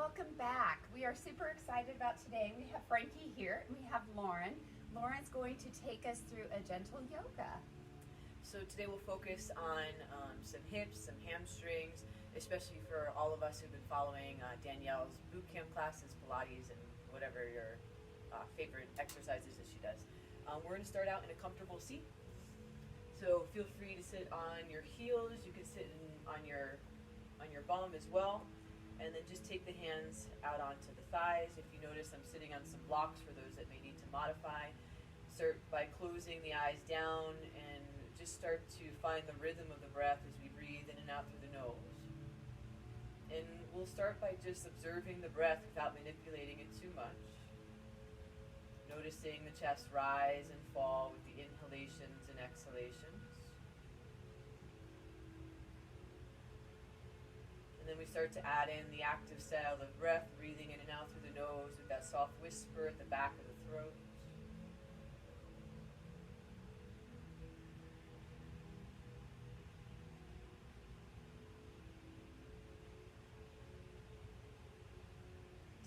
welcome back. We are super excited about today. We have Frankie here and we have Lauren. Lauren's going to take us through a gentle yoga. So today we'll focus on some hips, some hamstrings, especially for all of us who've been following Danielle's boot camp classes, Pilates, and whatever your favorite exercises that she does. We're going to start out in a comfortable seat. So feel free to sit on your heels. You can sit on your bum as well. And then just take the hands out onto the thighs. If you notice, I'm sitting on some blocks for those that may need to modify. Start by closing the eyes down and just start to find the rhythm of the breath as we breathe in and out through the nose. And we'll start by just observing the breath without manipulating it too much. Noticing the chest rise and fall with the inhalations and exhalations. And then we start to add in the active style of breath, breathing in and out through the nose with that soft whisper at the back of the throat.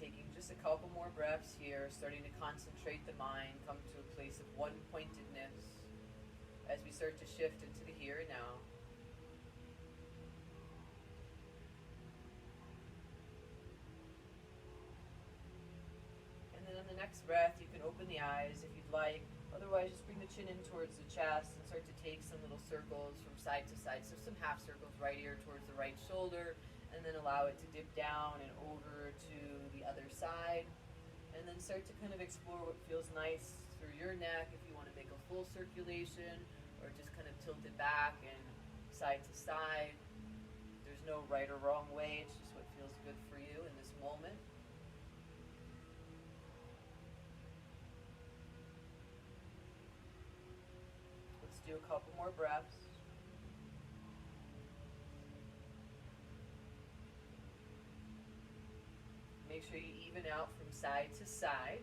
Taking just a couple more breaths here, starting to concentrate the mind, come to a place of one-pointedness as we start to shift into the here and now. And then on the next breath, you can open the eyes if you'd like. Otherwise, just bring the chin in towards the chest and start to take some little circles from side to side. So some half circles right ear towards the right shoulder, and then allow it to dip down and over to the other side. And then start to kind of explore what feels nice through your neck if you want to make a full circulation, or just kind of tilt it back and side to side. There's no right or wrong way, it's just what feels good for you in this moment. Let's do a couple more breaths. Make sure you even out from side to side.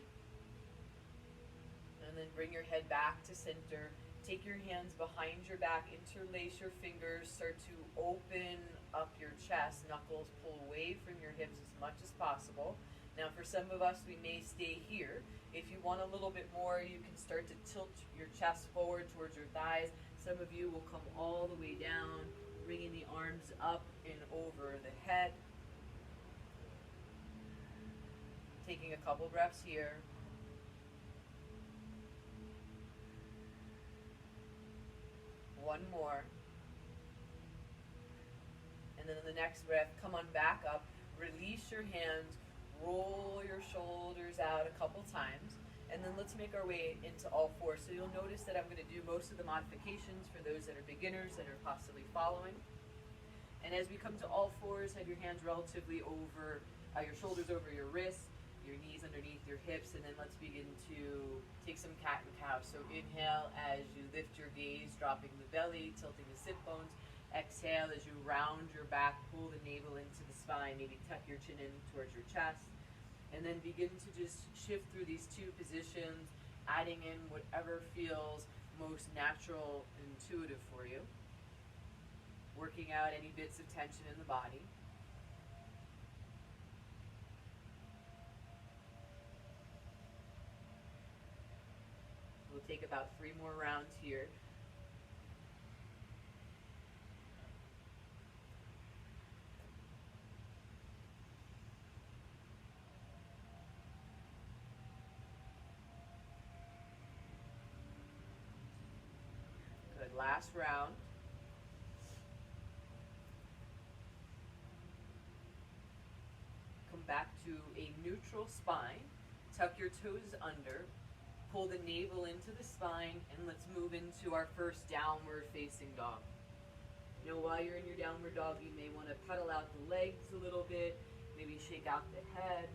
And then bring your head back to center. Take your hands behind your back, interlace your fingers, start to open up your chest. Knuckles pull away from your hips as much as possible. Now for some of us, we may stay here. If you want a little bit more, you can start to tilt your chest forward towards your thighs. Some of you will come all the way down, bringing the arms up and over the head. Taking a couple breaths here. One more. And then on the next breath, come on back up. Release your hands. Roll your shoulders out a couple times. And then let's make our way into all fours. So you'll notice that I'm going to do most of the modifications for those that are beginners that are possibly following. And as we come to all fours, have your hands relatively over, your shoulders over your wrists, your knees underneath your hips, and then let's begin to take some cat and cow. So inhale as you lift your gaze, dropping the belly, tilting the sit bones. Exhale as you round your back, pull the navel into the spine, maybe tuck your chin in towards your chest. And then begin to just shift through these two positions, adding in whatever feels most natural and intuitive for you. Working out any bits of tension in the body. We'll take about 3 more rounds here. Good, last round. Come back to a neutral spine. Tuck your toes under. Pull the navel into the spine, and let's move into our first downward facing dog. Now while you're in your downward dog, you may want to pedal out the legs a little bit, maybe shake out the head.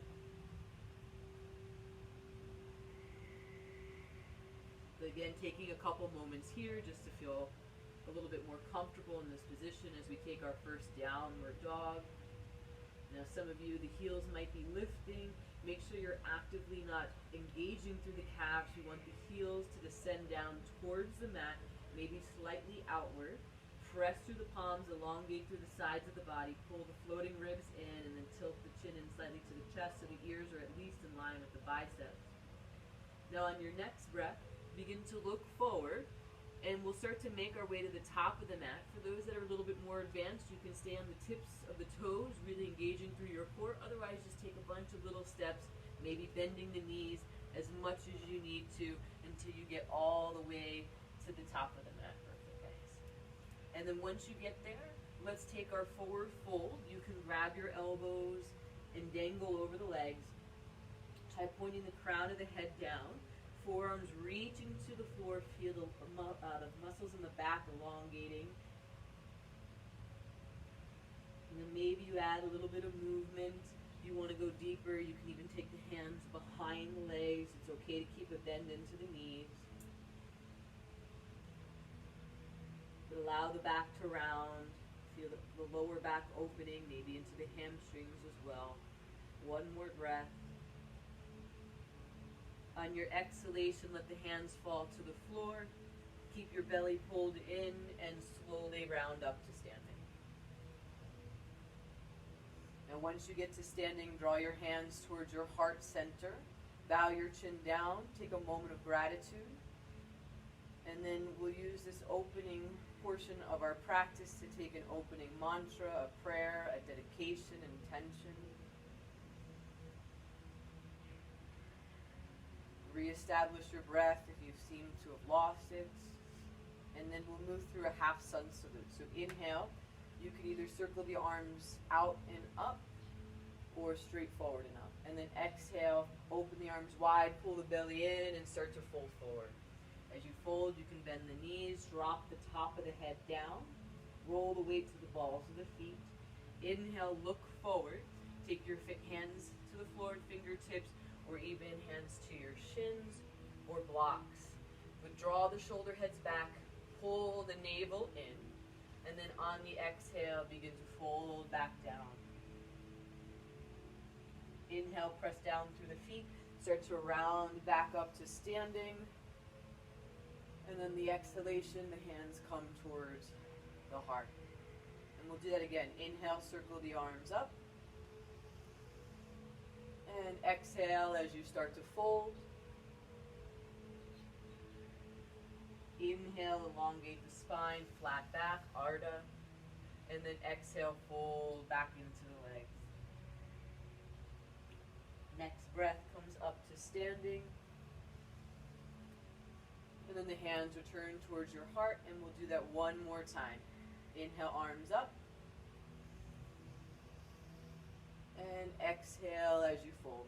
But again, taking a couple moments here just to feel a little bit more comfortable in this position as we take our first downward dog. Now some of you, the heels might be lifting. Make sure you're actively not engaging through the calves. You want the heels to descend down towards the mat, maybe slightly outward. press through the palms, elongate through the sides of the body, pull the floating ribs in, and then tilt the chin in slightly to the chest so the ears are at least in line with the biceps. Now on your next breath, begin to look forward, and we'll start to make our way to the top of the mat. For those that are a little bit more advanced, you can stay on the tips of the toes, really engaging through your core. Otherwise, just take a bunch of little steps, maybe bending the knees as much as you need to until you get all the way to the top of the mat. Perfect, guys. And then once you get there, let's take our forward fold. You can grab your elbows and dangle over the legs. Try pointing the crown of the head down. Forearms reaching to the floor. Feel the muscles in the back elongating. And then maybe you add a little bit of movement. If you want to go deeper, you can even take the hands behind the legs. It's okay to keep a bend into the knees. But allow the back to round. Feel the lower back opening, maybe into the hamstrings as well. One more breath. On your exhalation, let the hands fall to the floor. Keep your belly pulled in and slowly round up to standing. And once you get to standing, draw your hands towards your heart center. Bow your chin down. Take a moment of gratitude. And then we'll use this opening portion of our practice to take an opening mantra, a prayer, a dedication, intention. Reestablish your breath if you seem to have lost it. And then we'll move through a half sun salute. So inhale, you can either circle the arms out and up or straight forward and up. And then exhale, open the arms wide, pull the belly in and start to fold forward. As you fold, you can bend the knees, drop the top of the head down, roll the weight to the balls of the feet. Inhale, look forward. Take your hands to the floor and fingertips, or even hands to your shins or blocks. Withdraw the shoulder heads back, pull the navel in, and then on the exhale, begin to fold back down. Inhale, press down through the feet, start to round back up to standing, and then the exhalation, the hands come towards the heart. And we'll do that again. Inhale, circle the arms up. And exhale as you start to fold. Inhale, elongate the spine, flat back, Ardha. And then exhale, fold back into the legs. Next breath comes up to standing. And then the hands return towards your heart, and we'll do that one more time. Inhale, arms up. And exhale as you fold.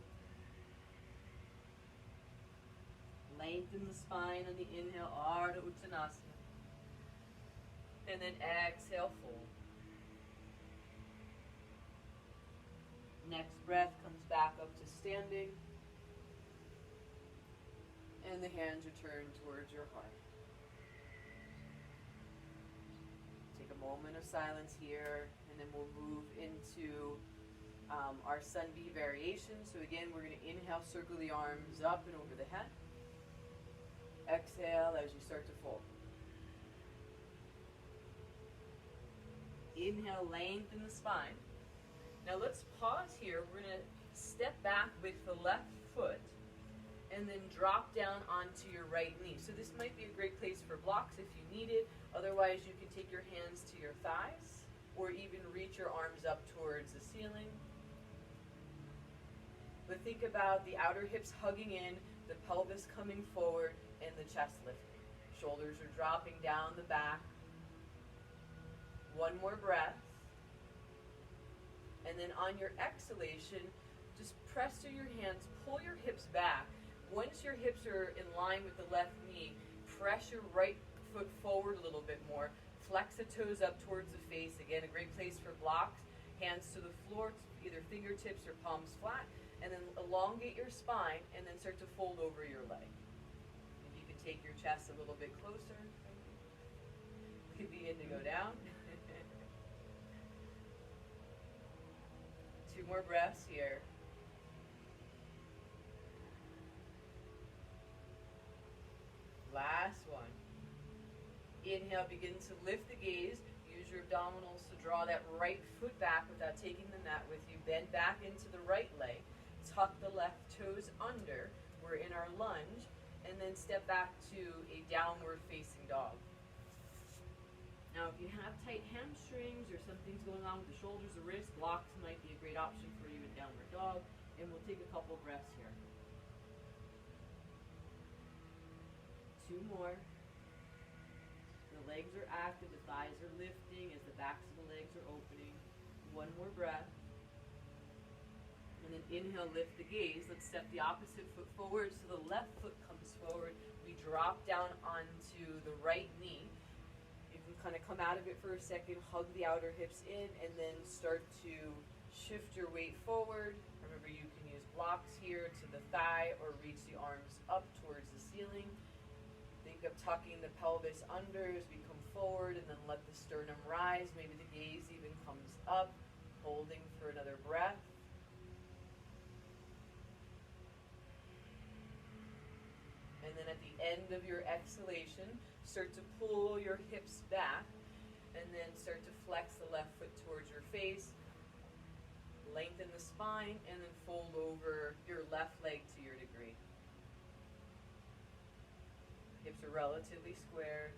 Lengthen the spine on the inhale, Ardha Uttanasana. And then exhale, fold. Next breath comes back up to standing. And the hands return towards your heart. Take a moment of silence here, and then we'll move into our sun bee variation. So again, we're going to inhale, circle the arms up and over the head. Exhale as you start to fold. Inhale, lengthen the spine. Now let's pause here. We're going to step back with the left foot and then drop down onto your right knee. So this might be a great place for blocks if you need it. Otherwise, you can take your hands to your thighs or even reach your arms up towards the ceiling. But think about the outer hips hugging in, the pelvis coming forward, and the chest lifting. Shoulders are dropping down the back. One more breath. And then on your exhalation, just press through your hands, pull your hips back. Once your hips are in line with the left knee, press your right foot forward a little bit more. Flex the toes up towards the face. Again, a great place for blocks. Hands to the floor, either fingertips or palms flat. And then elongate your spine and then start to fold over your leg. If you can take your chest a little bit closer. Could begin to go down. 2 more breaths here. Last one. Inhale, begin to lift the gaze. abdominals, so draw that right foot back without taking the mat with you. Bend back into the right leg. Tuck the left toes under. We're in our lunge. And then step back to a downward facing dog. Now, if you have tight hamstrings or something's going on with the shoulders or wrists, blocks might be a great option for you in downward dog. And we'll take a couple breaths here. 2 more. The legs are active, the thighs are lifting as the backs of the legs are opening. 1 more breath. And then inhale, lift the gaze. Let's step the opposite foot forward so the left foot comes forward. We drop down onto the right knee. You can kind of come out of it for a second, hug the outer hips in, and then start to shift your weight forward. Remember, you can use blocks here to the thigh or reach the arms up towards the ceiling. Think of tucking the pelvis under as we come forward, and then let the sternum rise. Maybe the gaze even comes up, holding for another breath. And then at the end of your exhalation, start to pull your hips back, and then start to flex the left foot towards your face. Lengthen the spine, and then fold over your left leg to your degree. Hips are relatively square.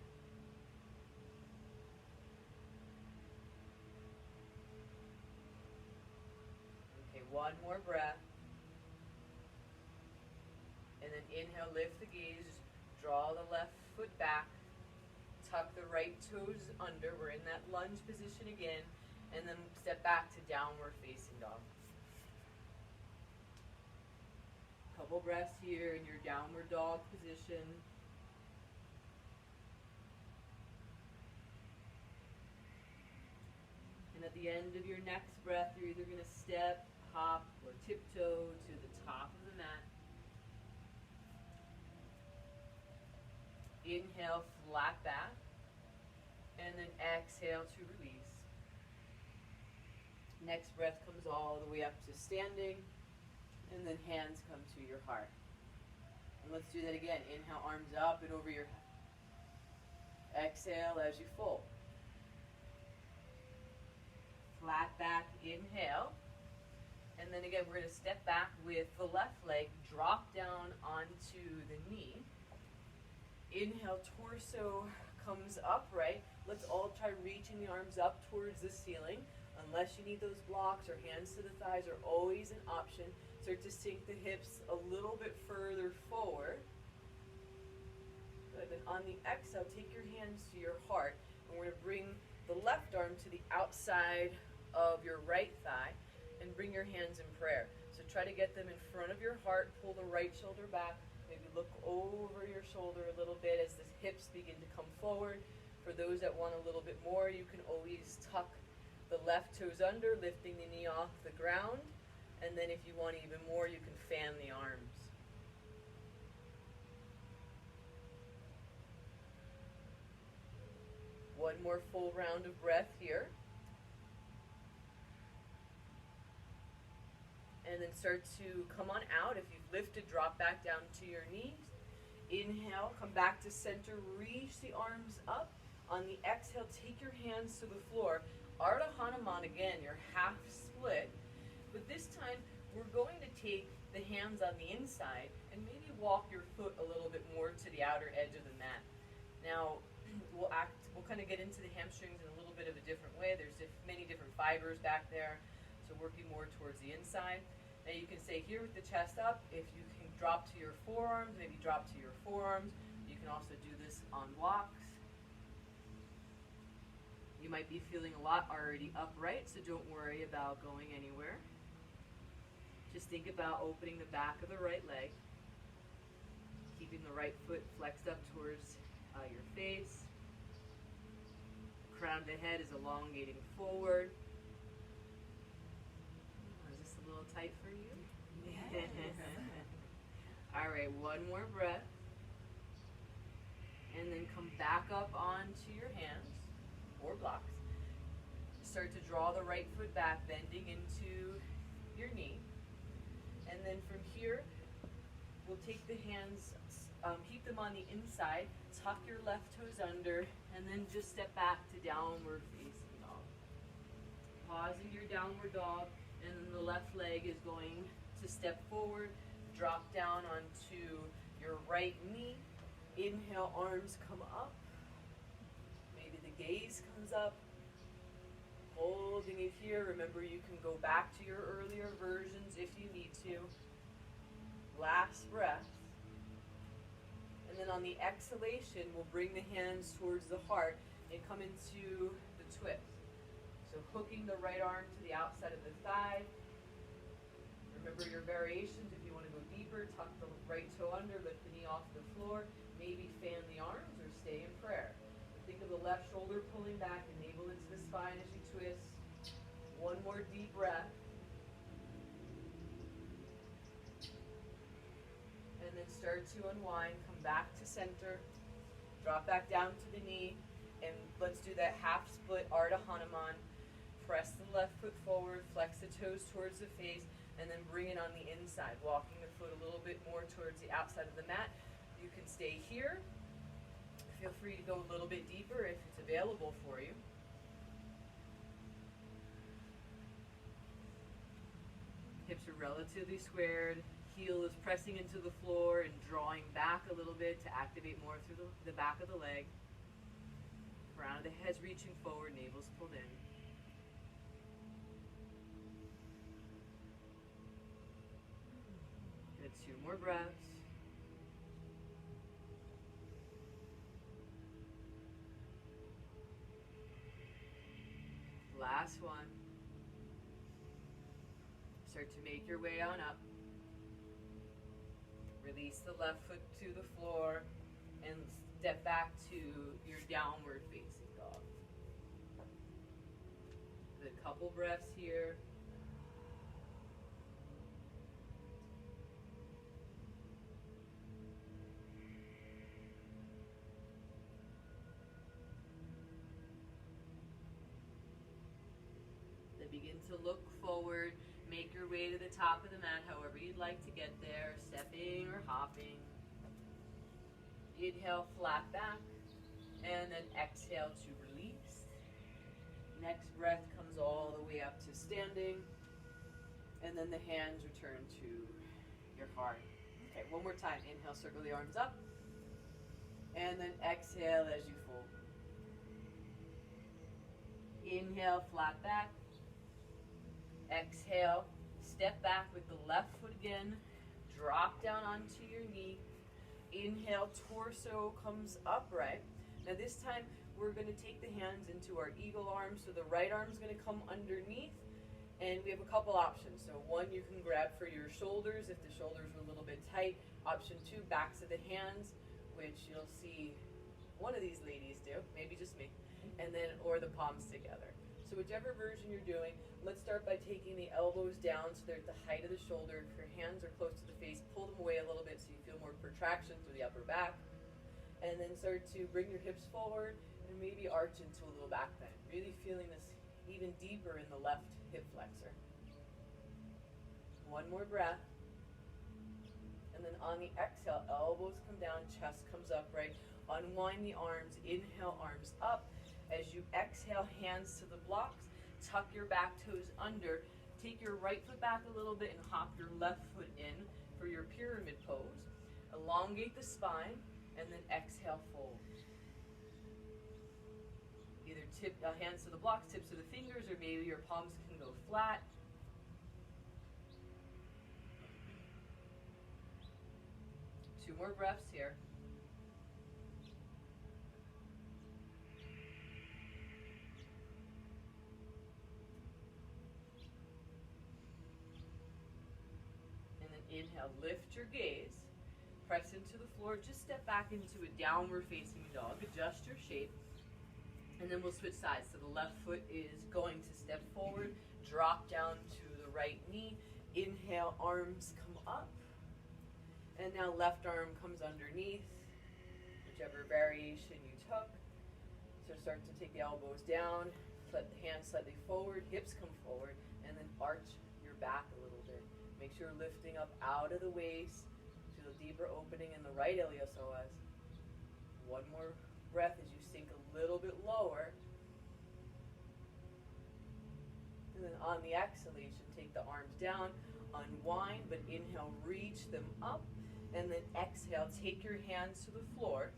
Okay, 1 more breath. And then inhale, lift the gaze, draw the left foot back, tuck the right toes under. We're in that lunge position again. And then step back to downward facing dog. Couple breaths here in your downward dog position. And at the end of your next breath, you're either going to step, hop, or tiptoe to the top of the mat. Inhale, flat back. And then exhale to release. Next breath comes all the way up to standing, and then hands come to your heart. And let's do that again. Inhale, arms up and over your head. Exhale as you fold. Flat back, inhale. And then again, we're going to step back with the left leg, drop down onto the knee. Inhale, torso comes upright. Let's all try reaching the arms up towards the ceiling. Unless you need those blocks or hands to the thighs are always an option. Start to sink the hips a little bit further forward. Good. Then on the exhale, take your hands to your heart. And we're going to bring the left arm to the outside of your right thigh and bring your hands in prayer. So try to get them in front of your heart. Pull the right shoulder back. Maybe look over your shoulder a little bit as the hips begin to come forward. For those that want a little bit more, you can always tuck the left toes under, lifting the knee off the ground. And then if you want even more, you can fan the arms. One more full round of breath here. And then start to come on out. If you've lifted, drop back down to your knees. Inhale, come back to center, reach the arms up. On the exhale, take your hands to the floor. Ardha Hanuman again, you're half split. But this time, we're going to take the hands on the inside and maybe walk your foot a little bit more to the outer edge of the mat. Now, we'll kind of get into the hamstrings in a little bit of a different way. There's many different fibers back there, so working more towards the inside. Now you can stay here with the chest up. If you can drop to your forearms, maybe drop to your forearms. You can also do this on blocks. You might be feeling a lot already upright, so don't worry about going anywhere. Just think about opening the back of the right leg, keeping the right foot flexed up towards your face. The crown of the head is elongating forward. Is this a little tight for you? Yes. All right, one more breath. And then come back up onto your hands or blocks. Start to draw the right foot back, bending into your knee. And then from here, we'll take the hands, keep them on the inside, tuck your left toes under, and then just step back to downward facing dog. pausing your downward dog, and then the left leg is going to step forward, drop down onto your right knee. Inhale, arms come up. Maybe the gaze comes up. Holding it here. Remember, you can go back to your earlier versions if you need to. Last breath. And then on the exhalation, we'll bring the hands towards the heart and come into the twist. So hooking the right arm to the outside of the thigh. Remember your variations. If you want to go deeper, tuck the right toe under, lift the knee off the floor. Maybe fan the arms or stay in prayer. Think of the left shoulder pulling back, the navel into the spine as you twist. One more deep breath. And then start to unwind, come back to center, drop back down to the knee, and let's do that half split Ardha Hanuman. Press the left foot forward, flex the toes towards the face, and then bring it on the inside, walking the foot a little bit more towards the outside of the mat. You can stay here. Feel free to go a little bit deeper if it's available for you. Hips are relatively squared. Heel is pressing into the floor and drawing back a little bit to activate more through the back of the leg. Crown of the head's reaching forward, navel's pulled in. Good, 2 more breaths. Last one. Start to make your way on up. Release the left foot to the floor and step back to your downward facing dog. A couple breaths here. Begin to look forward, make your way to the top of the mat, however you'd like to get there, stepping or hopping. Inhale, flat back, and then exhale to release. Next breath comes all the way up to standing, and then the hands return to your heart. Okay, one more time. Inhale, circle the arms up, and then exhale as you fold. Inhale, flat back. Exhale, step back with the left foot again, drop down onto your knee. Inhale, torso comes upright. Now this time we're going to take the hands into our eagle arms. So the right arm is going to come underneath, and we have a couple options. So one, you can grab for your shoulders if the shoulders are a little bit tight. Option 2, backs of the hands, which you'll see one of these ladies do, maybe just me, and then or the palms together. So whichever version you're doing, let's start by taking the elbows down so they're at the height of the shoulder. If your hands are close to the face, pull them away a little bit so you feel more protraction through the upper back. And then start to bring your hips forward and maybe arch into a little back bend. Really feeling this even deeper in the left hip flexor. One more breath. And then on the exhale, elbows come down, chest comes upright. Unwind the arms, inhale, arms up. As you exhale, hands to the blocks, tuck your back toes under, take your right foot back a little bit and hop your left foot in for your pyramid pose. Elongate the spine and then exhale, fold. Either tip hands to the blocks, tips to the fingers, or maybe your palms can go flat. Two more breaths here. Inhale, lift your gaze, press into the floor, just step back into a downward facing dog, adjust your shape, and then we'll switch sides. So the left foot is going to step forward, drop down to the right knee, inhale, arms come up, and now left arm comes underneath, whichever variation you took. So start to take the elbows down, let the hands slightly forward, hips come forward, and then arch your back a little bit. Make sure you're lifting up out of the waist, feel a deeper opening in the right iliopsoas. One more breath as you sink a little bit lower. And then on the exhalation, take the arms down, unwind, but inhale, reach them up. And then exhale, take your hands to the floor.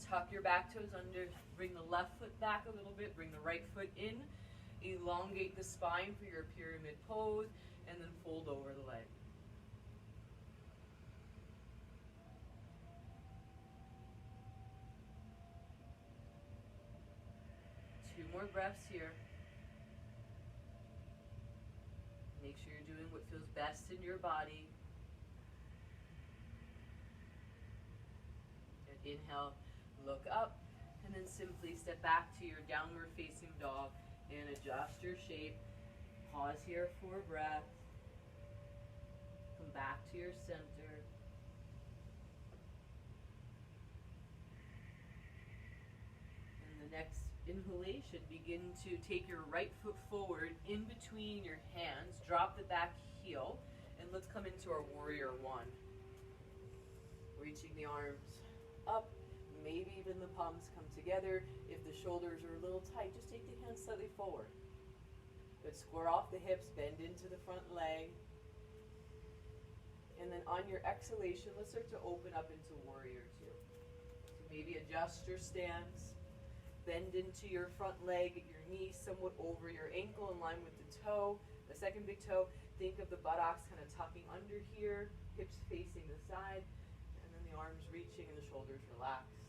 Tuck your back toes under, bring the left foot back a little bit, bring the right foot in. Elongate the spine for your pyramid pose, and then fold over the leg. Two more breaths here. Make sure you're doing what feels best in your body. And inhale, look up, and then simply step back to your downward facing dog and adjust your shape. Pause here for a breath. Come back to your center. And the next inhalation, begin to take your right foot forward in between your hands, drop the back heel, and let's come into our warrior one. Reaching the arms up, maybe even the palms come together. If the shoulders are a little tight, just take the hands slightly forward. Good, square off the hips, bend into the front leg. And then on your exhalation, let's start to open up into warrior two. So maybe adjust your stance. Bend into your front leg, your knee somewhat over your ankle in line with the toe, the second big toe. Think of the buttocks kind of tucking under here, hips facing the side, and then the arms reaching and the shoulders relaxed.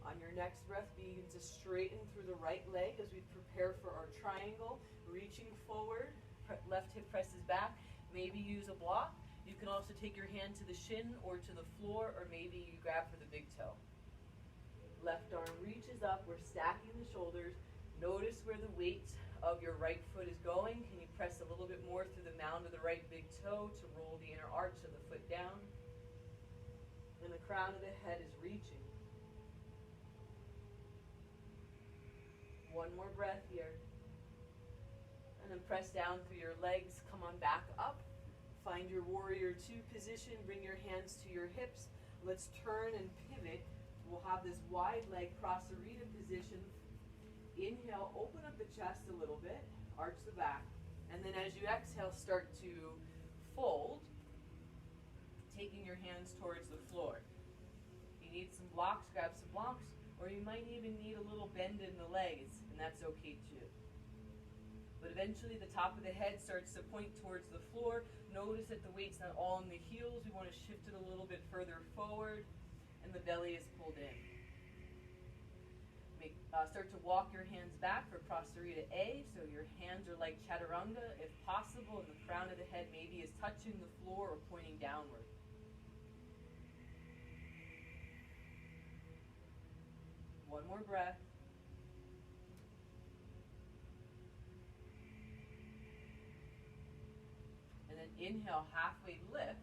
On your next breath, begin to straighten through the right leg as we prepare for our triangle. Reaching forward, left hip presses back. Maybe use a block. You can also take your hand to the shin or to the floor, or maybe you grab for the big toe. Left arm reaches up, we're stacking the shoulders. Notice where the weight of your right foot is going. Can you press a little bit more through the mound of the right big toe to roll the inner arch of the foot down? And the crown of the head is reaching. One more breath here. And then press down through your legs, come on back up. Find your warrior two position, bring your hands to your hips. Let's turn and pivot. We'll have this wide leg prasarita position. Inhale, open up the chest a little bit, arch the back. And then as you exhale, start to fold, taking your hands towards the floor. If you need some blocks, grab some blocks, or you might even need a little bend in the legs, and that's okay too. But eventually the top of the head starts to point towards the floor. Notice that the weight's not all in the heels. We want to shift it a little bit further forward. And the belly is pulled in. Start to walk your hands back for Prasarita A. So your hands are like Chaturanga if possible, and the crown of the head maybe is touching the floor or pointing downward. One more breath. And then inhale, halfway lift.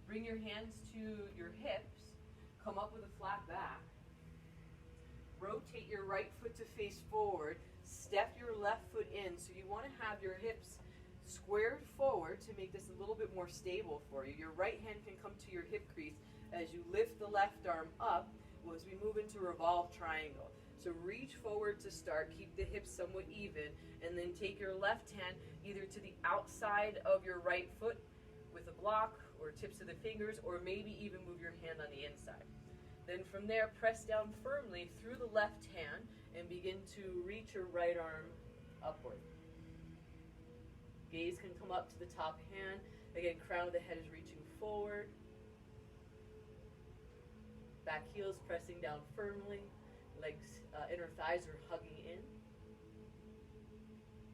Bring your hands to your hips. Come up with a flat back. Rotate your right foot to face forward. Step your left foot in. So you want to have your hips squared forward to make this a little bit more stable for you. Your right hand can come to your hip crease as you lift the left arm up as we move into Revolve Triangle. So reach forward to start. Keep the hips somewhat even. And then take your left hand either to the outside of your right foot with a block or tips of the fingers, or maybe even move your hand on the inside. Then from there, press down firmly through the left hand and begin to reach your right arm upward. Gaze can come up to the top hand. Again, crown of the head is reaching forward. Back heels pressing down firmly. Legs, inner thighs are hugging in.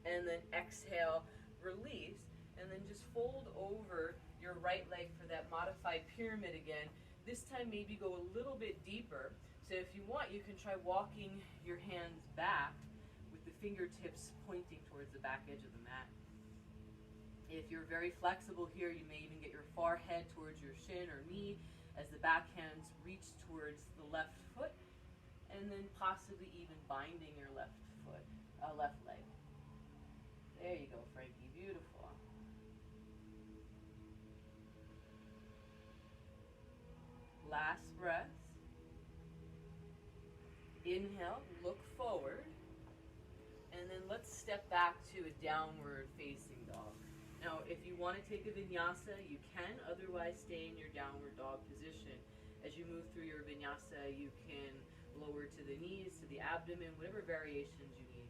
And then exhale, release, and then just fold over your right leg for that modified pyramid again. This time maybe go a little bit deeper. So if you want, you can try walking your hands back with the fingertips pointing towards the back edge of the mat. If you're very flexible here, you may even get your far head towards your shin or knee as the back hands reach towards the left foot, and then possibly even binding your left foot, left leg. There you go, Frankie, beautiful. Last breath. Inhale, look forward, and then let's step back to a downward facing dog. Now, if you want to take a vinyasa, you can. Otherwise, stay in your downward dog position. As you move through your vinyasa, you can lower to the knees, to the abdomen, whatever variations you need.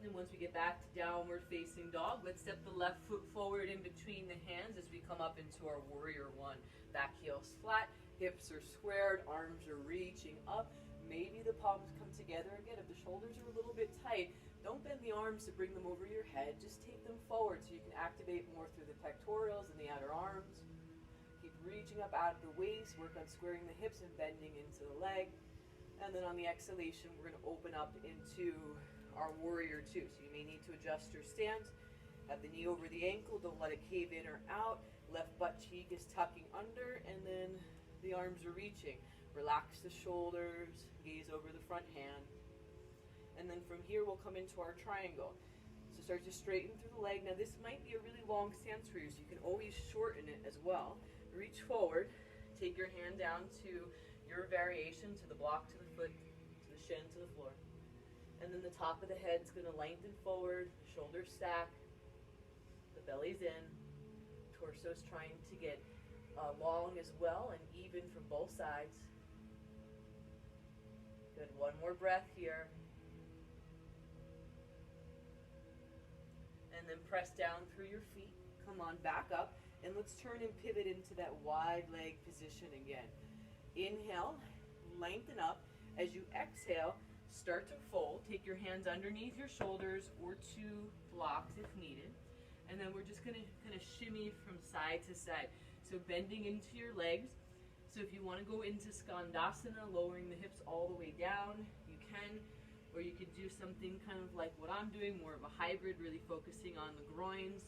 And once we get back to downward facing dog, let's step the left foot forward in between the hands as we come up into our warrior one. Back heel's flat, hips are squared, arms are reaching up. Maybe the palms come together again. If the shoulders are a little bit tight, don't bend the arms to bring them over your head. Just take them forward so you can activate more through the pectorals and the outer arms. Keep reaching up out of the waist. Work on squaring the hips and bending into the leg. And then on the exhalation, we're going to open up into our warrior two. So you may need to adjust your stance. Have the knee over the ankle. Don't let it cave in or out. Left butt cheek is tucking under, and then the arms are reaching. Relax the shoulders, gaze over the front hand. And then from here, we'll come into our triangle. So start to straighten through the leg. Now this might be a really long stance for you, so you can always shorten it as well. Reach forward, take your hand down to your variation, to the block, to the foot, to the shin, to the floor. And then the top of the head's gonna lengthen forward, shoulders stack, the belly's in, torso's trying to get long as well and even from both sides. Good, one more breath here. And then press down through your feet. Come on, back up. And let's turn and pivot into that wide leg position again. Inhale, lengthen up. As you exhale, start to fold. Take your hands underneath your shoulders or two blocks if needed. And then we're just gonna kind of shimmy from side to side. So bending into your legs. So if you want to go into Skandasana, lowering the hips all the way down, you can. Or you could do something kind of like what I'm doing, more of a hybrid, really focusing on the groins.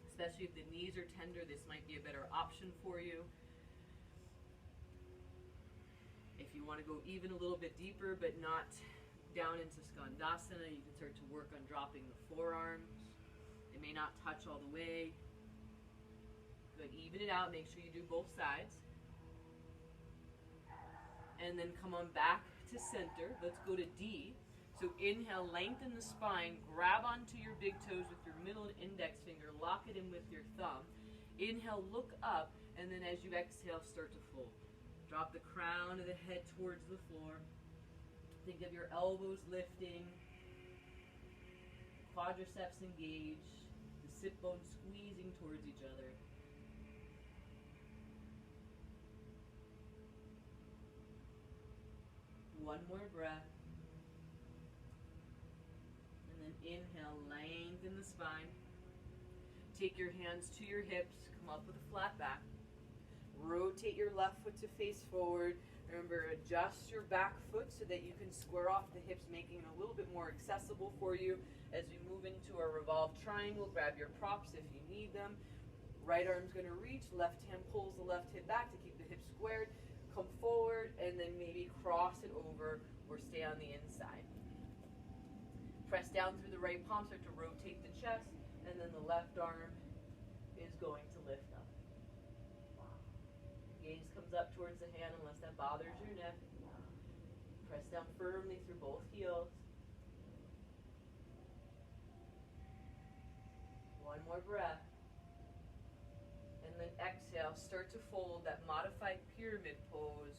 Especially if the knees are tender, this might be a better option for you. If you want to go even a little bit deeper, but not down into Skandasana, you can start to work on dropping the forearms. It may not touch all the way. But even it out, make sure you do both sides. And then come on back to center. Let's go to D. So inhale, lengthen the spine, grab onto your big toes with your middle and index finger, lock it in with your thumb. Inhale, look up, and then as you exhale, start to fold. Drop the crown of the head towards the floor. Think of your elbows lifting, quadriceps engaged, the sit bones squeezing towards each other. One more breath. And then inhale, lengthen the spine. Take your hands to your hips, come up with a flat back. Rotate your left foot to face forward. Remember, adjust your back foot so that you can square off the hips, making it a little bit more accessible for you. As we move into our Revolved Triangle, grab your props if you need them. Right arm's gonna reach, left hand pulls the left hip back to keep the hips squared. Come forward and then maybe cross it over or stay on the inside. Press down through the right palm, start to rotate the chest, and then the left arm is going to lift up. Gaze comes up towards the hand unless that bothers your neck. Press down firmly through both heels. One more breath. And then exhale, start to fold that modified pyramid pose.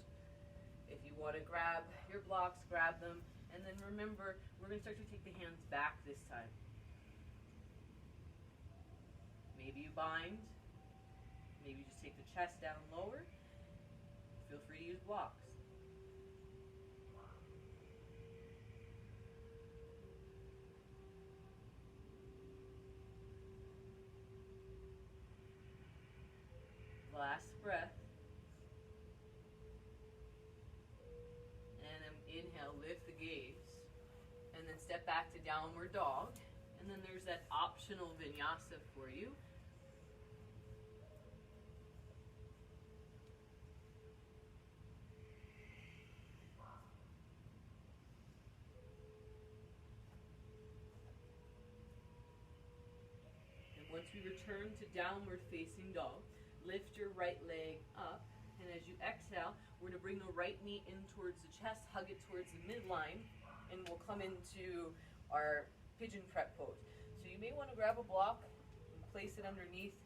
If you want to grab your blocks, grab them. And then remember, we're going to start to take the hands back this time. Maybe you bind. Maybe you just take the chest down lower. Feel free to use blocks. Last breath. And then inhale, lift the gaze. And then step back to downward dog. And then there's that optional vinyasa for you. And Once we return to downward facing dog, lift your right leg up, and as you exhale, we're going to bring the right knee in towards the chest, hug it towards the midline, and we'll come into our pigeon prep pose. So you may want to grab a block and place it underneath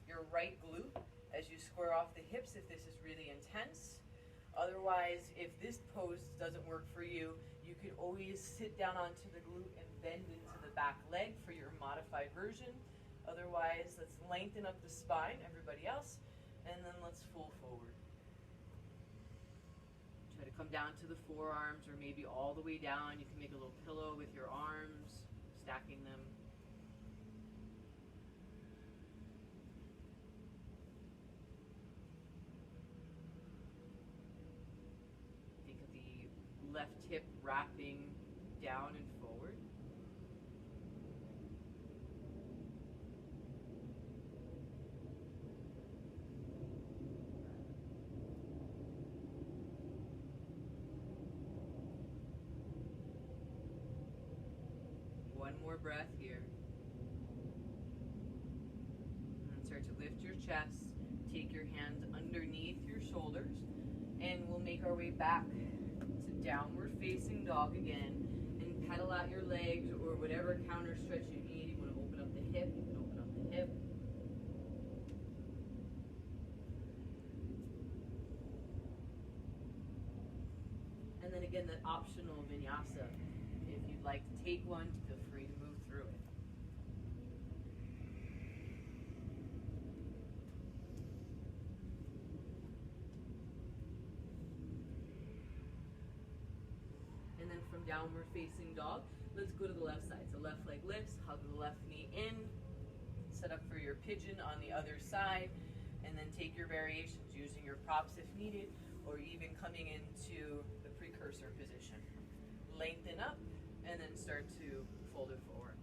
your right glute as you square off the hips if this is really intense. Otherwise, if this pose doesn't work for you, you could always sit down onto the glute and bend into the back leg for your modified version. Otherwise, let's lengthen up the spine, everybody else, and then let's full forward. Try to come down to the forearms or maybe all the way down. You can make a little pillow with your arms, stacking them. Think of the left hip wrapping down and forward. One more breath here. And start to lift your chest. Take your hands underneath your shoulders. And we'll make our way back to downward facing dog again. And pedal out your legs or whatever counter stretch you need. You want to open up the hip, you can open up the hip. And then again, that optional vinyasa. If you'd like to take one, feel free to move through it. And then from downward facing dog, let's go to the left side. So left leg lifts, hug the left knee in, set up for your pigeon on the other side, and then take your variations using your props if needed, or even coming into the precursor position. Lengthen up, and then start to fold it forward.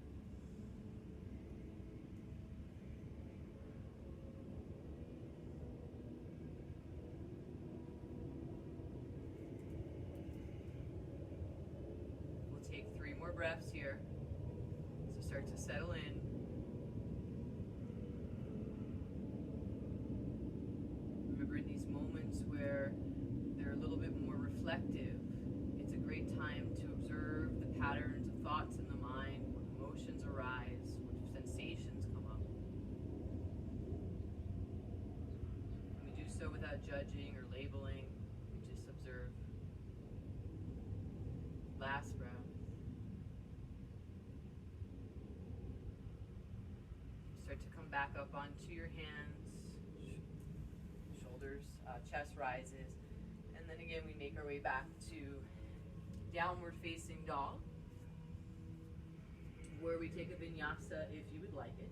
We'll take 3 more breaths here. So start to settle in. Remember, in these moments where they're a little bit more reflective, it's a great time to observe the patterns of thoughts in the mind, what emotions arise, what sensations come up. And we do so without judging or labeling, we just observe. Last breath. Start to come back up onto your hands, shoulders, chest rises. And then again, we make our way back to downward facing dog, where we take a vinyasa if you would like it.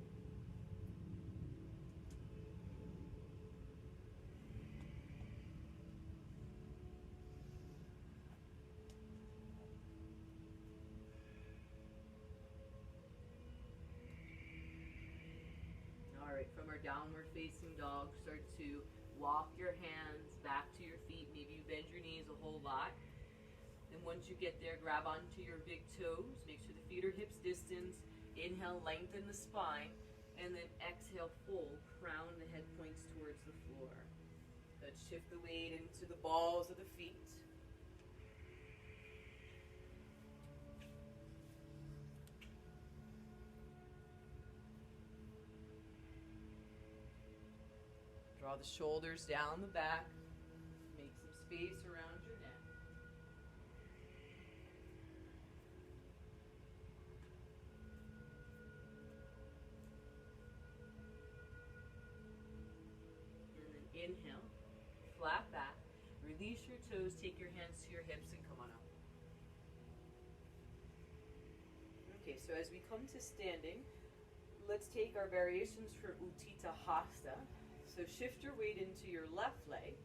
All right, from our downward facing dog, start to walk your hands back to your feet. Maybe you bend your knees a whole lot. And once you get there, grab onto your big toes. Make sure the feet are hips distance. Inhale, lengthen the spine. And then exhale, fold. Crown the head points towards the floor. Let's shift the weight into the balls of the feet. Draw the shoulders down the back. Make some space around your neck. And then inhale, flat back. Release your toes, take your hands to your hips and come on up. Okay, so as we come to standing, let's take our variations for Utthita Hasta. So shift your weight into your left leg,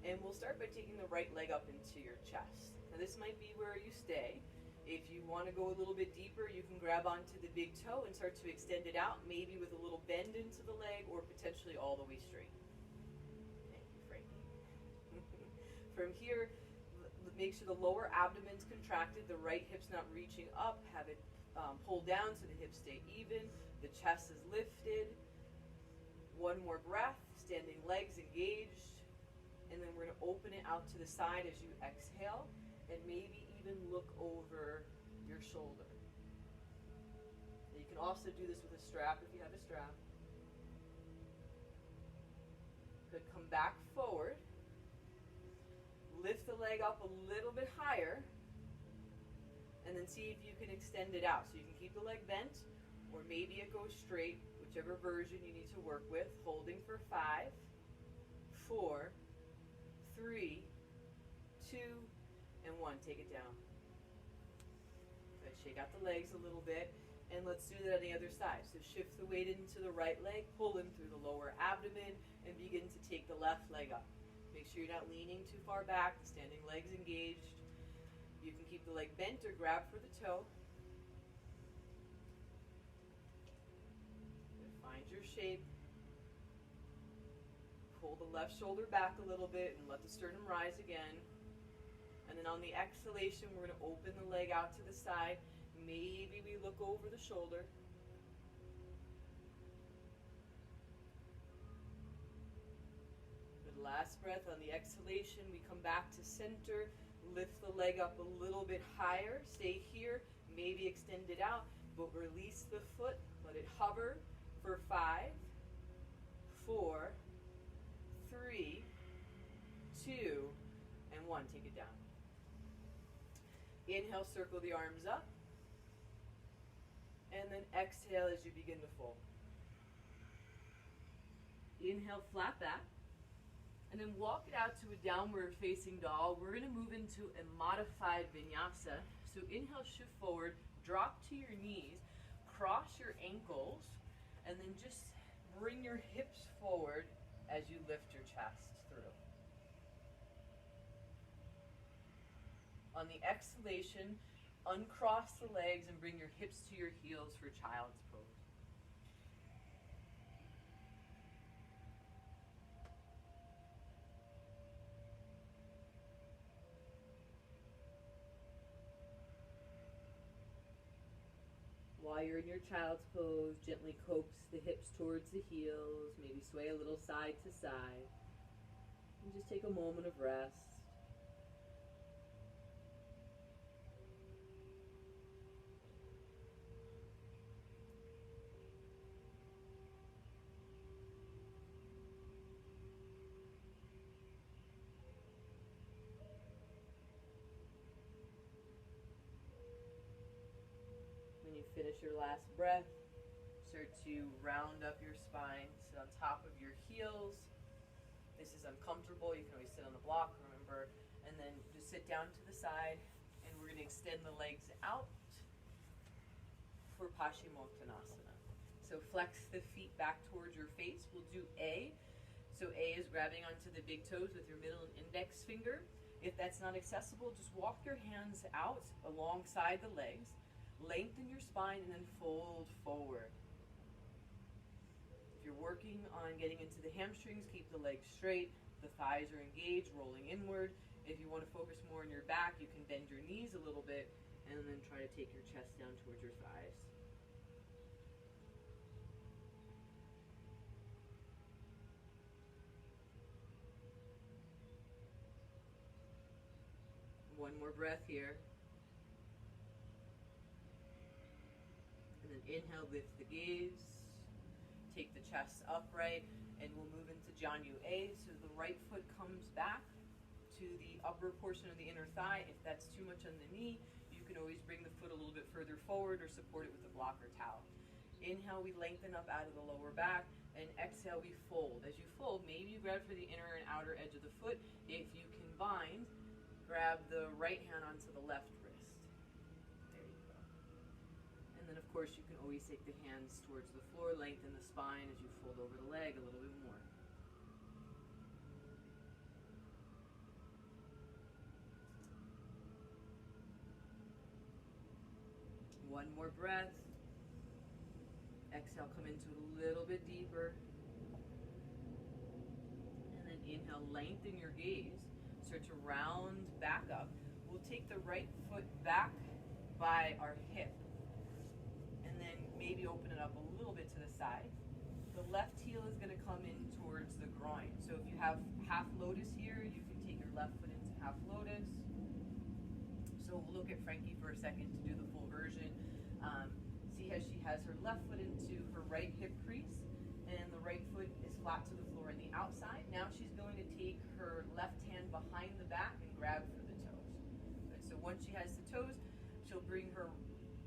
and we'll start by taking the right leg up into your chest. Now this might be where you stay. If you want to go a little bit deeper, you can grab onto the big toe and start to extend it out, maybe with a little bend into the leg or potentially all the way straight. Thank you, Frankie. From here, make sure the lower abdomen's contracted, the right hip's not reaching up, have it pull down so the hips stay even, the chest is lifted. One more breath, standing legs engaged, and then we're going to open it out to the side as you exhale, and maybe even look over your shoulder. You can also do this with a strap if you have a strap. Good, come back forward. Lift the leg up a little bit higher, and then see if you can extend it out. So you can keep the leg bent, or maybe it goes straight, whichever version you need to work with. Holding for 5, 4, 3, 2, and 1. Take it down. Good. Shake out the legs a little bit, and let's do that on the other side. So shift the weight into the right leg, pull in through the lower abdomen, and begin to take the left leg up. Make sure you're not leaning too far back, the standing legs engaged. You can keep the leg bent or grab for the toe. Find your shape. Pull the left shoulder back a little bit and let the sternum rise again. And then on the exhalation, we're going to open the leg out to the side. Maybe we look over the shoulder. Good. Last breath. On the exhalation, we come back to center. Lift the leg up a little bit higher. Stay here. Maybe extend it out, but release the foot. Let it hover for 5, 4, 3, 2, and 1. Take it down. Inhale, circle the arms up. And then exhale as you begin to fold. Inhale, flat back. And then walk it out to a downward facing dog. We're going to move into a modified vinyasa. So inhale, shift forward, drop to your knees, cross your ankles, and then just bring your hips forward as you lift your chest through. On the exhalation, uncross the legs and bring your hips to your heels for child's pose. While you're in your child's pose, gently coax the hips towards the heels, maybe sway a little side to side, and just take a moment of rest. Finish your last breath. Start to round up your spine, sit on top of your heels. This is uncomfortable. You can always sit on the block, remember, and then just sit down to the side, and we're going to extend the legs out for Paschimottanasana. So flex the feet back towards your face. We'll do A. So A is grabbing onto the big toes with your middle and index finger. If that's not accessible, just walk your hands out alongside the legs. Lengthen your spine and then fold forward. If you're working on getting into the hamstrings, keep the legs straight. The thighs are engaged, rolling inward. If you want to focus more on your back, you can bend your knees a little bit and then try to take your chest down towards your thighs. One more breath here. Inhale, lift the gaze, take the chest upright, and we'll move into Janu A. So the right foot comes back to the upper portion of the inner thigh. If that's too much on the knee, you can always bring the foot a little bit further forward or support it with a block or towel. Inhale, we lengthen up out of the lower back, and exhale, we fold. As you fold, maybe you grab for the inner and outer edge of the foot. If you can bind, grab the right hand onto the left wrist. And then, of course, you can always take the hands towards the floor, lengthen the spine as you fold over the leg a little bit more. One more breath. Exhale, come into it a little bit deeper. And then inhale, lengthen your gaze. Start to round back up. We'll take the right foot back by our hip. maybe open it up a little bit to the side. The left heel is going to come in towards the groin. So if you have half lotus here, you can take your left foot into half lotus. So we'll look at Frankie for a second to do the full version. See how she has her left foot into her right hip crease, and the right foot is flat to the floor on the outside. Now she's going to take her left hand behind the back and grab for the toes. Good. So once she has the toes, she'll bring her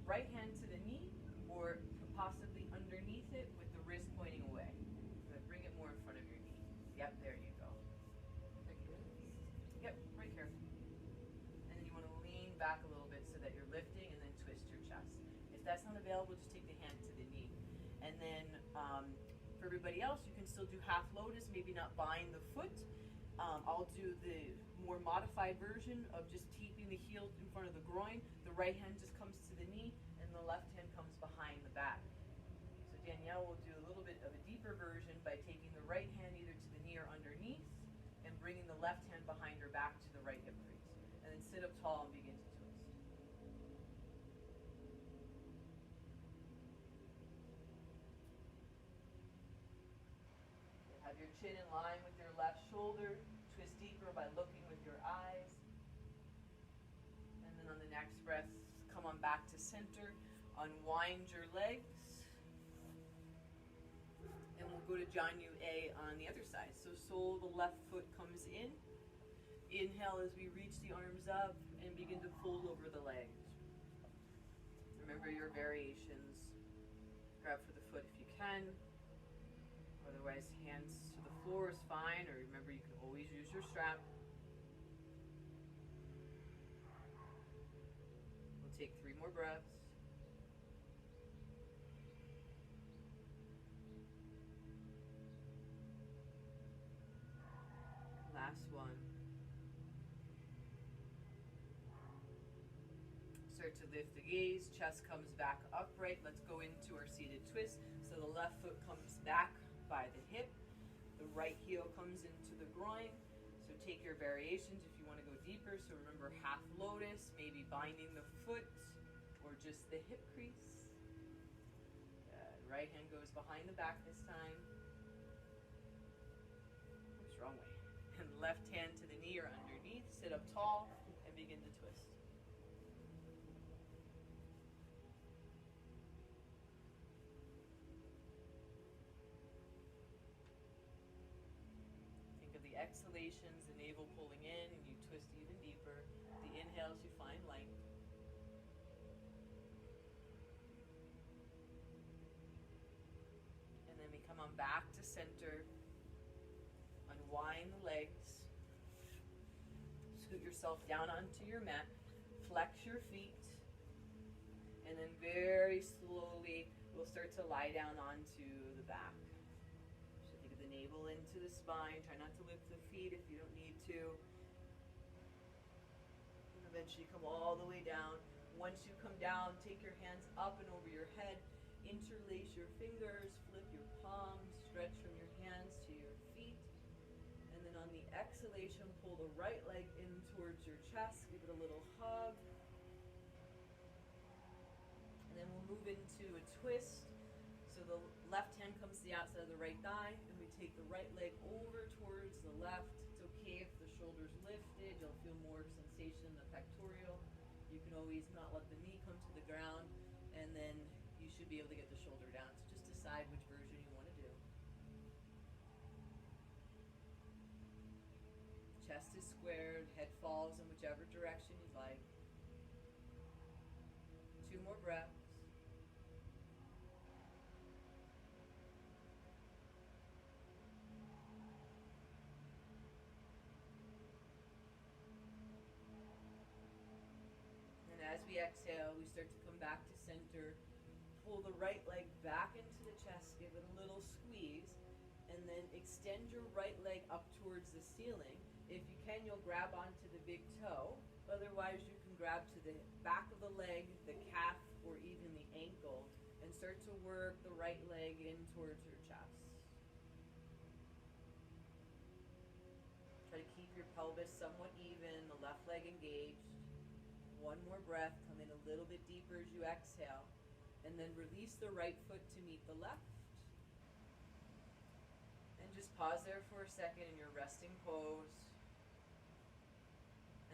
right hand to the knee, or possibly underneath it with the wrist pointing away. Good. Bring it more in front of your knee. Yep, there you go. Yep, right here. And then you want to lean back a little bit so that you're lifting, and then twist your chest. If that's not available, just take the hand to the knee. And then for everybody else, you can still do half lotus, maybe not bind the foot. I'll do the more modified version of just keeping the heel in front of the groin. The right hand just comes to the knee, and the left hand comes behind the back. So Danielle will do a little bit of a deeper version by taking the right hand either to the knee or underneath, and bringing the left hand behind her back to the right hip crease. And then sit up tall and begin to twist. Have your chin in line with your left shoulder. Twist deeper by looking with your eyes. And then on the next breath, come on back to center. Unwind your legs. And we'll go to Janu A on the other side. So sole, the left foot comes in. Inhale as we reach the arms up and begin to fold over the legs. Remember your variations. Grab for the foot if you can. Otherwise, hands to the floor is fine. Or remember, you can always use your strap. We'll take 3 more breaths. Last one. Start to lift the gaze, chest comes back upright. Let's go into our seated twist. So the left foot comes back by the hip. The right heel comes into the groin. So take your variations if you want to go deeper. So remember half lotus, maybe binding the foot or just the hip crease. Right hand goes behind the back this time. Oops, wrong way. And left hand to the knee or underneath. Sit up tall and begin to twist. Think of the exhalations, the navel pulling in, and you twist even deeper. The inhales, you find length. And then we come on back to center. Unwind the legs. Scoot yourself down onto your mat. Flex your feet. And then very slowly, we'll start to lie down onto the back. So think of the navel into the spine. Try not to lift the feet if you don't need to. And eventually come all the way down. Once you come down, take your hands up and over your head. Interlace your fingers. Flip your palms. Stretch from your hands to your feet. And then on the exhalation, pull the right leg in towards your chest. Give it a little hug. And then we'll move into a twist. So the left hand comes to the outside of the right thigh, and we take the right leg over towards the left. It's okay if the shoulder's lifted. You'll feel more sensation in the pectoral. You can always not let the knee come to the ground, and then you should be able to get the shoulder down. So just decide which version you want to do. Chest is squared, head falls in whichever direction you'd like. 2 more breaths. And as we exhale, we start to come back to center. Pull the right leg back into the chest, give it a little squeeze, and then extend your right leg up towards the ceiling. If you can, you'll grab onto the big toe. Otherwise, you can grab to the back of the leg, the calf, or even the ankle, and start to work the right leg in towards your chest. Try to keep your pelvis somewhat even, the left leg engaged. 1 more breath, come in a little bit deeper as you exhale. And then release the right foot to meet the left. And just pause there for a second in your resting pose.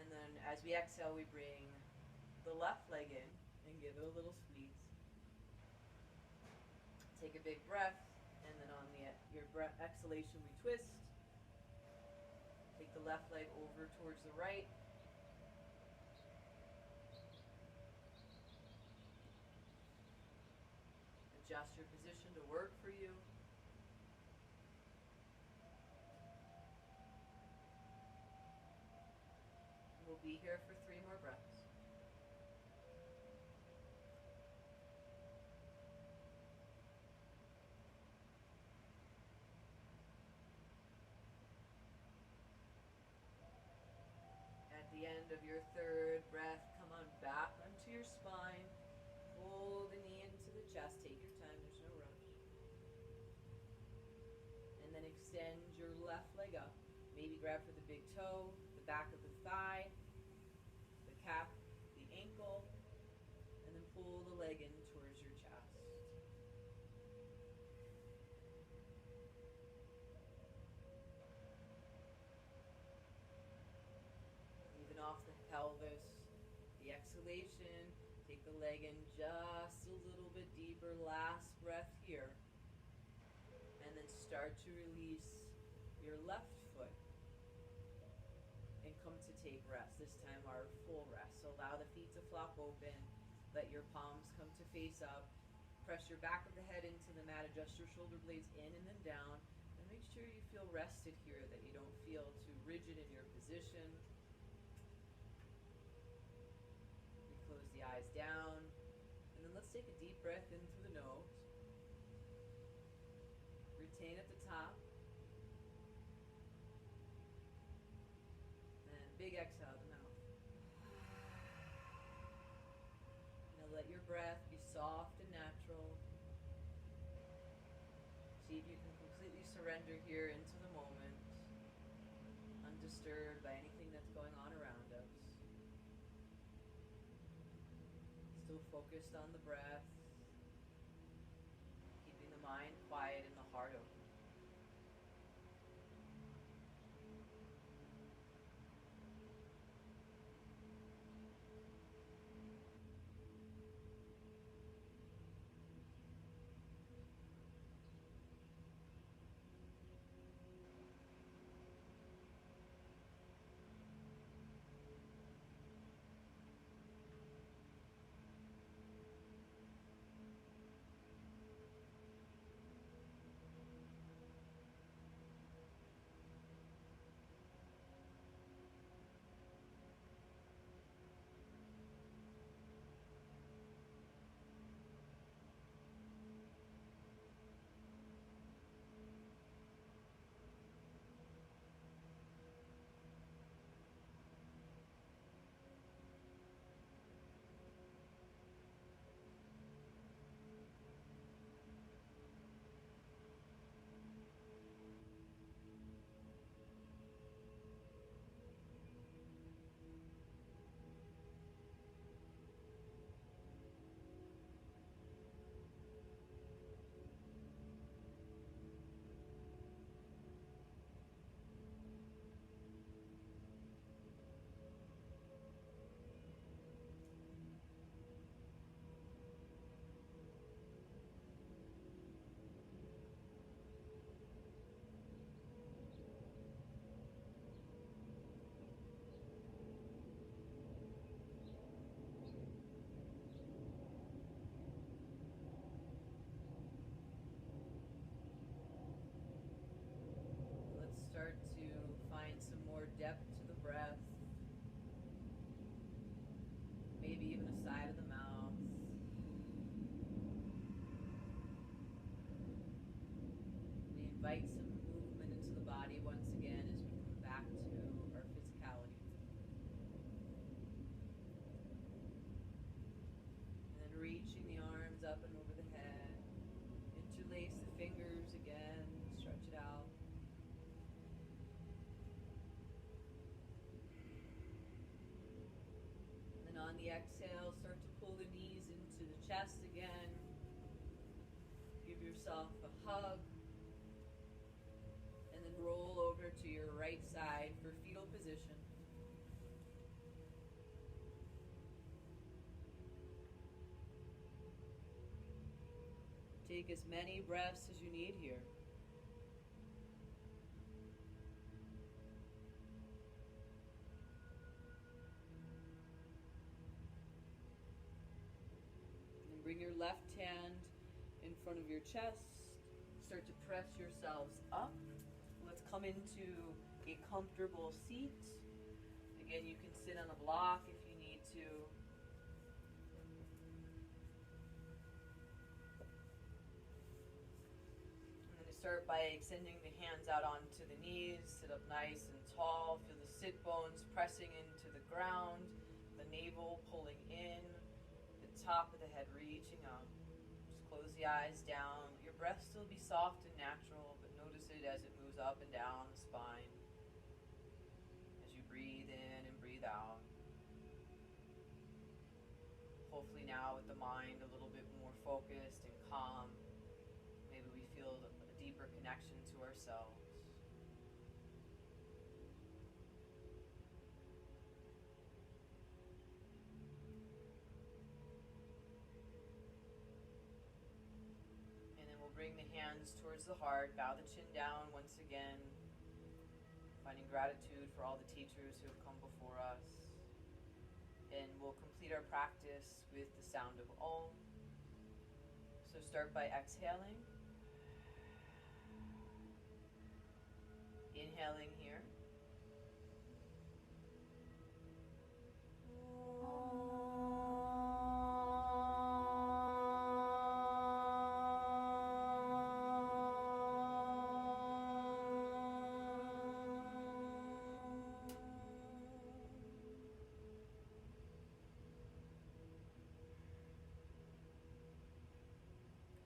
And then as we exhale, we bring the left leg in and give it a little squeeze. Take a big breath, and then on your breath exhalation, we twist. Take the left leg over towards the right. Adjust your position to work for you. We'll be here for 3 more breaths. At the end of your 3rd breath, come on back onto your spine. Pull the knee into the chest. Take your time, there's no rush. And then extend your left leg up. Maybe grab for the big toe, the back of the thigh, the calf, the ankle, and then pull the leg in towards your chest. Even off the pelvis, the exhalation. Take the leg in just a little bit deeper. Last breath here. And then start to release your left foot and come to take rest. This time our full rest. So allow the feet to flop open. Let your palms come to face up. Press your back of the head into the mat. Adjust your shoulder blades in and then down. And make sure you feel rested here, that you don't feel too rigid in your position. Close the eyes down, and then let's take a deep breath in through the nose. Retain at the top. And big exhale out the mouth. Now let your breath be soft and natural. See if you can completely surrender here into the moment, undisturbed by anything that's going on around us. Still focused on the breath, keeping the mind quiet and the heart open. Start to find some more depth to the breath, maybe even a side of the mouth. We invite some movement into the body once again as we come back to our physicality. And then reaching the arms up and over the head. Interlace the fingers again, stretch it out. On the exhale, start to pull the knees into the chest again. yourself a hug. And then roll over to your right side for fetal position. Take as many breaths as you need here. And bring your left hand in front of your chest. Start to press yourselves up. Let's come into a comfortable seat. Again, you can sit on a block if you need to. I'm going to start by extending the hands out onto the knees. Sit up nice and tall. Feel the sit bones pressing into the ground. The navel pulling in. The top of the head reaching up. Just close the eyes down. Let your breath still be soft and natural, but notice it as it moves up and down the spine. As you breathe in and breathe out. Hopefully now with the mind a little bit more focused and calm, maybe we feel a deeper connection to ourselves. And then we'll bring the hands towards the heart, bow the chin down once again, finding gratitude for all the teachers who have come before us. And we'll complete our practice with the sound of Om. So start by exhaling. Inhaling here.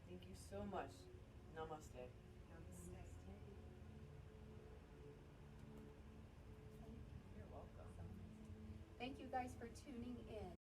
Thank you so much. Namaste. You're welcome. Thank you guys for tuning in.